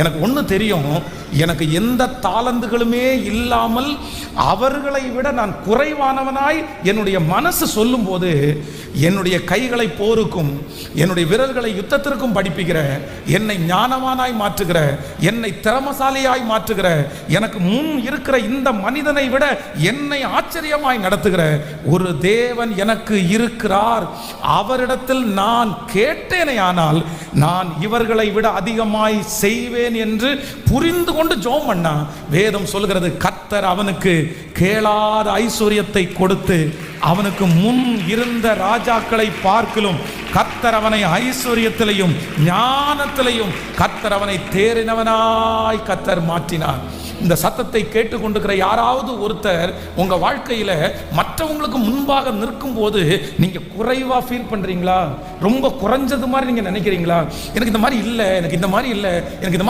எனக்கு ஒன்று தெரியும், எனக்கு எந்த தாளந்துகளுமே இல்லாமல் அவர்களை விட நான் குறைவானவனாய் என்னுடைய மனசு சொல்லும்போது, என்னுடைய கைகளை போருக்கும் என்னுடைய விரல்களை யுத்தத்திற்கும் படிப்புகிற, என்னை ஞானவானாய் மாற்றுகிற, என்னை திறமசாலியாய் மாற்றுகிற, எனக்கு முன் இருக்கிற இந்த மனிதனை விட என்னை ஆச்சரியமாய் நடத்துகிற ஒரு தேவன் எனக்கு இருக்கிறார். அவரிடத்தில் நான் கேட்டேனே ஆனால் நான் இவர்களை விட அதிகமாய் செய்வேன் என்று புரிந்து கொண்டு ஜெபம் பண்ணா, வேதம் சொல்கிறது, கர்த்தர் அவனுக்கு கேளாத ஐஸ்வர்யத்தை கொடுத்து அவனுக்கு முன் இருந்த ராஜாக்களை பார்க்கிலும் கர்த்தர் அவனை ஐஸ்வர்யத்திலையும் ஞானத்திலையும் கர்த்தர் அவனை தேறினவனாய் கர்த்தர் மாற்றினார். இந்த சத்தத்தை கேட்டுக்கொண்டிருக்கிற யாராவது ஒருத்தர் உங்க வாழ்க்கையில மற்றவங்களுக்கு முன்பாக நிற்கும் போது நீங்க குறைவா ஃபீல் பண்றீங்களா? ரொம்ப குறைஞ்சது மாதிரி நீங்க நினைக்கிறீங்களா? எனக்கு இந்த மாதிரி இல்லை, எனக்கு இந்த மாதிரி இல்லை, எனக்கு இந்த